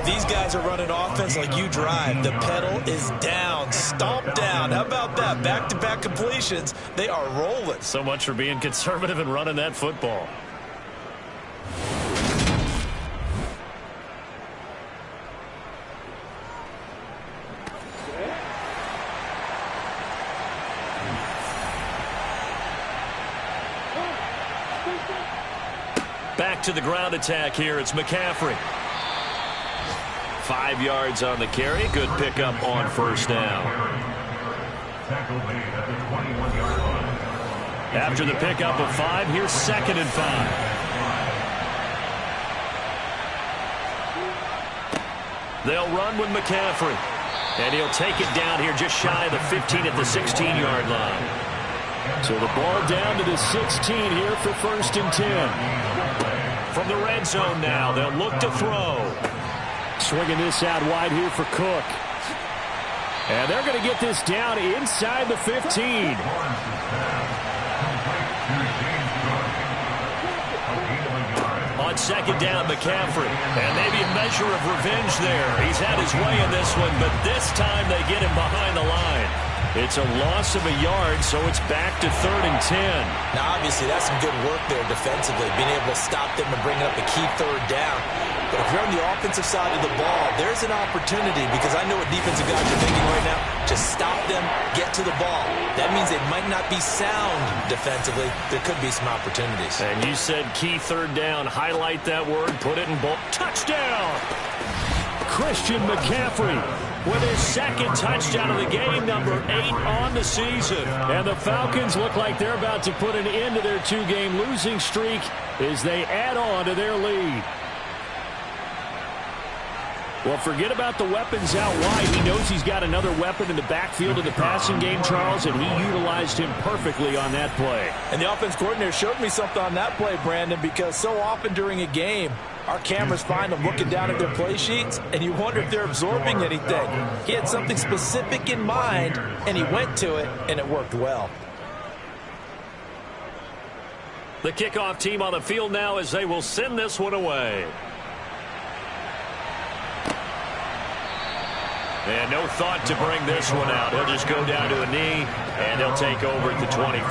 These guys are running offense like you drive. The pedal is down, stomp down. How about that? Back-to-back completions. They are rolling. So much for being conservative and running that football. Back to the ground attack here. It's McCaffrey. 5 yards on the carry. Good pickup on first down. After the pickup of 5, here's 2nd and 5. They'll run with McCaffrey. And he'll take it down here just shy of the 15 at the 16-yard line. So the ball down to the 16 here for 1st and 10. From the red zone now, they'll look to throw. Swinging this out wide here for Cook. And they're going to get this down inside the 15. On 2nd down, McCaffrey. And maybe a measure of revenge there. He's had his way in this one, but this time they get him behind the line. It's a loss of a yard, so it's back to 3rd and 10. Now, obviously, that's some good work there defensively, being able to stop them and bring up a key 3rd down. But if you're on the offensive side of the ball, there's an opportunity, because I know what defensive guys are thinking right now. Just stop them, get to the ball. That means they might not be sound defensively. There could be some opportunities. And you said key 3rd down. Highlight that word, put it in bold. Touchdown! Christian McCaffrey with his 2nd touchdown of the game, number 8 on the season. And the Falcons look like they're about to put an end to their 2-game losing streak as they add on to their lead. Well, forget about the weapons out wide. He knows he's got another weapon in the backfield of the passing game, Charles, and he utilized him perfectly on that play. And the offense coordinator showed me something on that play, Brandon, because so often during a game, our cameras find them looking down at their play sheets, and you wonder if they're absorbing anything. He had something specific in mind, and he went to it, and it worked well. The kickoff team on the field now as they will send this one away. And no thought to bring this one out. He'll just go down to a knee, and they'll take over at the 25.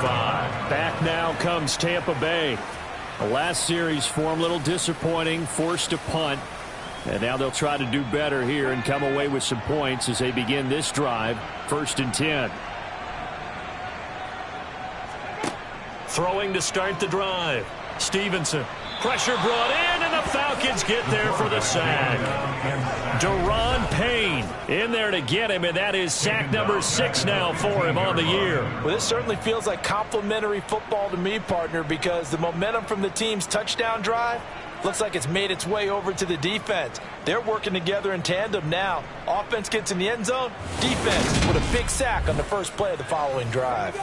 Back now comes Tampa Bay. The last series for them, a little disappointing, forced a punt. And now they'll try to do better here and come away with some points as they begin this drive. 1st and 10. Throwing to start the drive. Stevenson. Pressure brought in, and the Falcons get there for the sack. Daron Payne in there to get him, and that is sack number 6 now for him on the year. Well, this certainly feels like complimentary football to me, partner, because the momentum from the team's touchdown drive looks like it's made its way over to the defense. They're working together in tandem now. Offense gets in the end zone. Defense with a big sack on the first play of the following drive.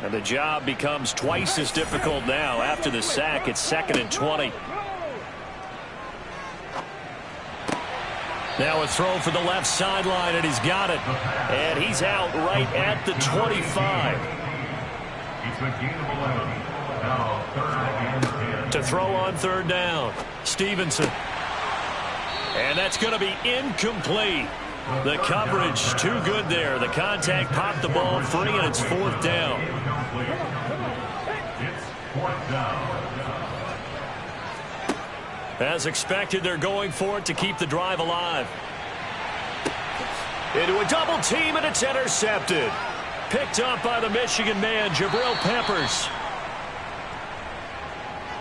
And the job becomes twice as difficult now. After the sack, it's 2nd and 20. Now a throw for the left sideline, and he's got it. And he's out right at the 25. It's a gain of 11. Now 3rd and 10. To throw on third down. Stevenson. And that's going to be incomplete. The coverage too good there. The contact popped the ball free, and it's fourth down. It's fourth down. As expected, they're going for it to keep the drive alive. Into a double team, and it's intercepted. Picked up by the Michigan man, Jabril Peppers.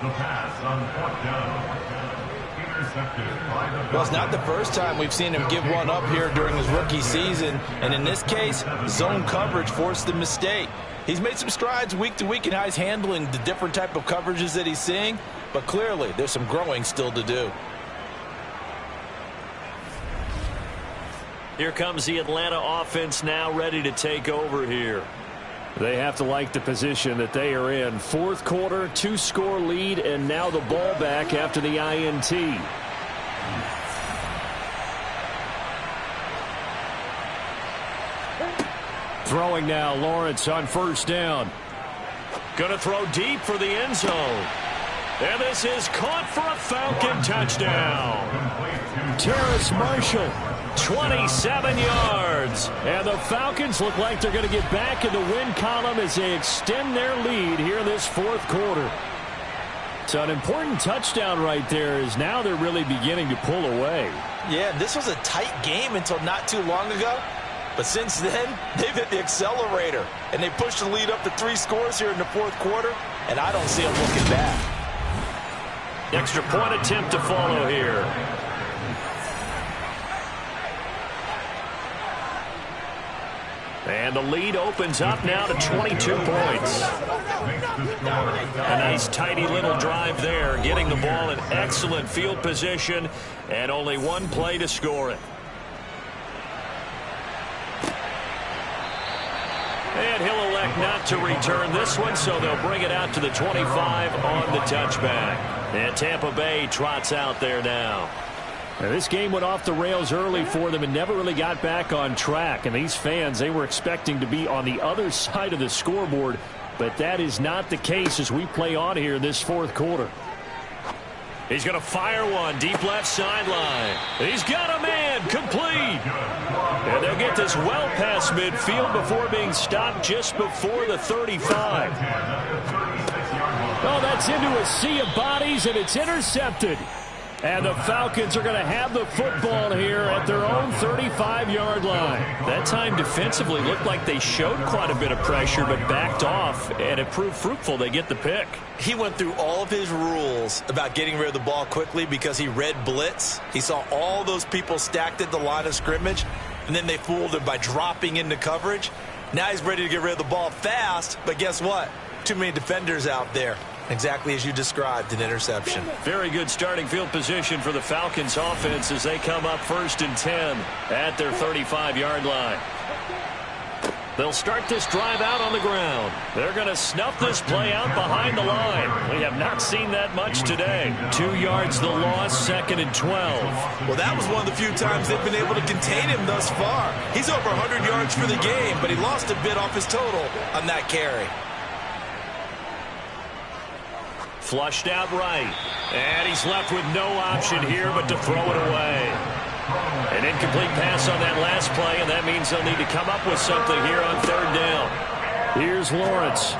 The pass on fourth down. Intercepted by the... Well, it's not the first time we've seen him give one up here during his rookie season. And in this case, zone coverage forced the mistake. He's made some strides week to week in how he's handling the different type of coverages that he's seeing. But clearly, there's some growing still to do. Here comes the Atlanta offense now ready to take over here. They have to like the position that they are in. Fourth quarter, 2-score lead, and now the ball back after the INT. Throwing now, Lawrence on first down. Going to throw deep for the end zone. And this is caught for a Falcon touchdown. Terrace Marshall. 27 yards. And the Falcons look like they're going to get back in the win column as they extend their lead here in this fourth quarter. So an important touchdown right there is now they're really beginning to pull away. Yeah, this was a tight game until not too long ago. But since then, they've hit the accelerator. And they pushed the lead up to 3 scores here in the fourth quarter. And I don't see them looking back. Extra point attempt to follow here. And the lead opens up now to 22 points. A nice tidy little drive there, getting the ball in excellent field position, and only one play to score it. And he'll elect not to return this one, so they'll bring it out to the 25 on the touchback. And Tampa Bay trots out there now. Now, this game went off the rails early for them and never really got back on track. And these fans, they were expecting to be on the other side of the scoreboard. But that is not the case as we play on here this fourth quarter. He's going to fire one deep left sideline. He's got a man complete. And they'll get this well past midfield before being stopped just before the 35. Oh, that's into a sea of bodies, and it's intercepted. And the Falcons are going to have the football here at their own 35-yard line. That time defensively looked like they showed quite a bit of pressure but backed off, and it proved fruitful. They get the pick. He went through all of his rules about getting rid of the ball quickly because he read blitz. He saw all those people stacked at the line of scrimmage, and then they fooled him by dropping into coverage. Now he's ready to get rid of the ball fast, but guess what? Too many defenders out there. Exactly as you described, an interception. Very good starting field position for the Falcons offense as they come up 1st and 10 at their 35-yard line. They'll start this drive out on the ground. They're going to snuff this play out behind the line. We have not seen that much today. 2 yards the loss, 2nd and 12. Well, that was one of the few times they've been able to contain him thus far. He's over 100 yards for the game, but he lost a bit off his total on that carry. Flushed out right. And he's left with no option here but to throw it away. An incomplete pass on that last play, and that means they'll need to come up with something here on 3rd down. Here's Lawrence.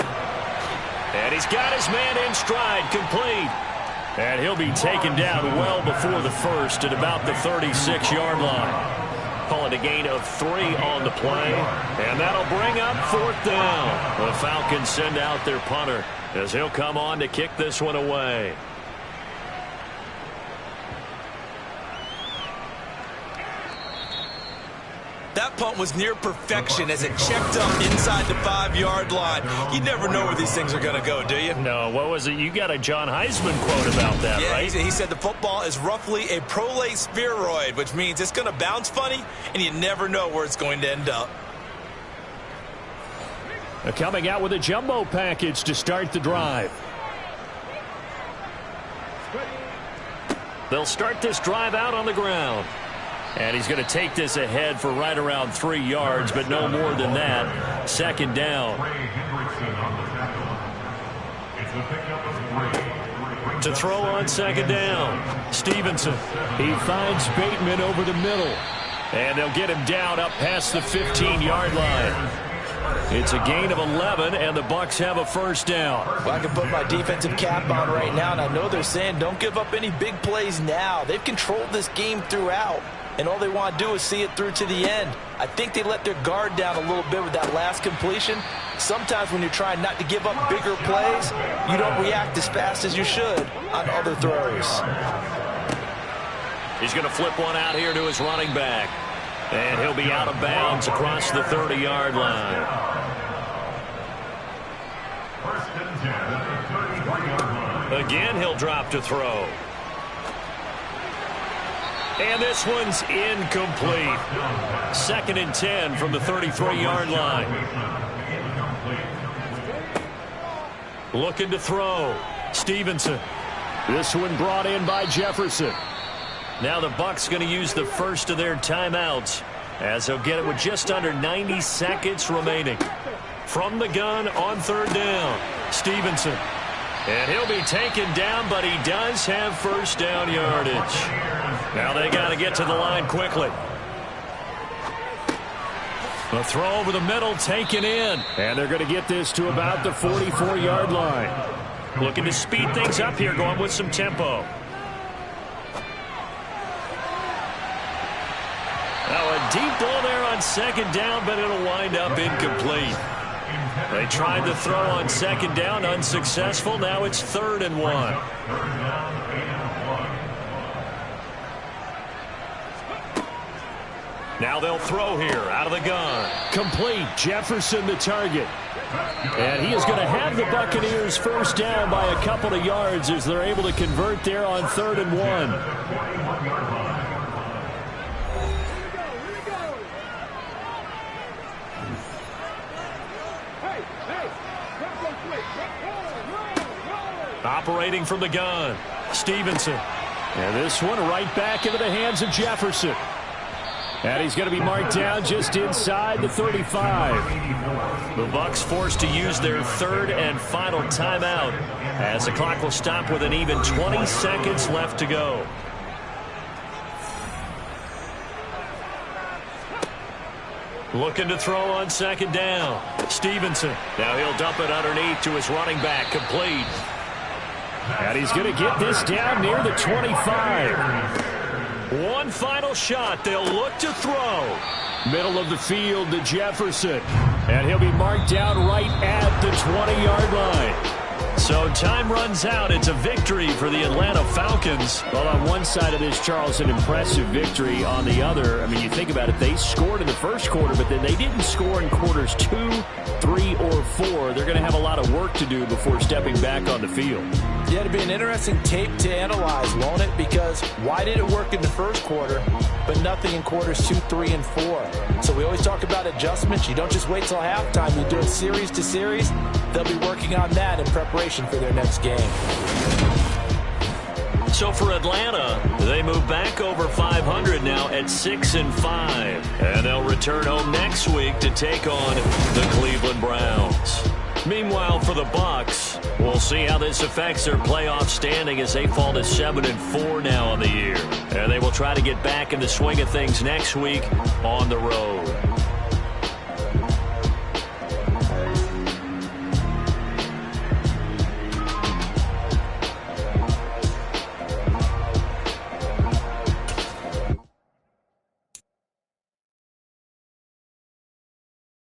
And he's got his man in stride, complete. And he'll be taken down well before the first at about the 36-yard line. Call it a gain of 3 on the play. And that'll bring up 4th down. The Falcons send out their punter as he'll come on to kick this one away. That punt was near perfection as it checked up inside the 5-yard line. You never know where these things are going to go, do you? No, what was it? You got a John Heisman quote about that, right? He said the football is roughly a prolate spheroid, which means it's going to bounce funny, and you never know where it's going to end up. Coming out with a jumbo package to start the drive. They'll start this drive out on the ground. And he's going to take this ahead for right around 3 yards, but no more than that. 2nd down. Ray Hendrickson on the tackle. It's a pickup of 3. To throw on second down. Stevenson. He finds Bateman over the middle. And they'll get him down up past the 15-yard line. It's a gain of 11, and the Bucs have a first down. Well, I can put my defensive cap on right now, and I know they're saying don't give up any big plays now. They've controlled this game throughout, and all they want to do is see it through to the end. I think they let their guard down a little bit with that last completion. Sometimes when you're trying not to give up bigger plays, you don't react as fast as you should on other throws. He's going to flip one out here to his running back. And he'll be out of bounds across the 30-yard line. First and 10 at the 33-yard line. Again, he'll drop to throw. And this one's incomplete. Second and 10 from the 33-yard line. Looking to throw. Stevenson. This one brought in by Jefferson. Now the Bucs going to use the first of their timeouts as they'll get it with just under 90 seconds remaining. From the gun on third down, Stevenson. And he'll be taken down, but he does have first down yardage. Now they got to get to the line quickly. The throw over the middle taken in. And they're going to get this to about the 44-yard line. Looking to speed things up here, going with some tempo. Now a deep ball there on second down, but it'll wind up incomplete. They tried to throw on second down, unsuccessful. Now it's 3rd and 1. Now they'll throw here out of the gun. Complete. Jefferson the target. And he is going to have the Buccaneers first down by a couple of yards as they're able to convert there on 3rd and 1. Operating from the gun, Stevenson. And this one right back into the hands of Jefferson. And he's going to be marked down just inside the 35. The Bucs forced to use their third and final timeout as the clock will stop with an even 20 seconds left to go. Looking to throw on second down. Stevenson. Now he'll dump it underneath to his running back. Complete. And he's going to get this down near the 25. One final shot. They'll look to throw. Middle of the field to Jefferson. And he'll be marked down right at the 20-yard line. So time runs out. It's a victory for the Atlanta Falcons. Well, on one side of this, Charles, an impressive victory. On the other, I mean, you think about it, they scored in the first quarter, but then they didn't score in quarters 2, 3, or 4. They're going to have a lot of work to do before stepping back on the field. Yeah, it'd be an interesting tape to analyze, won't it? Because why did it work in the first quarter, but nothing in quarters 2, 3, and 4? So we always talk about adjustments. You don't just wait till halftime. You do it series to series. They'll be working on that in preparation for their next game. So for Atlanta, they move back over 500 now at 6-5. And they'll return home next week to take on the Cleveland Browns. Meanwhile, for the Bucs, we'll see how this affects their playoff standing as they fall to 7-4 now on the year. And they will try to get back in the swing of things next week on the road.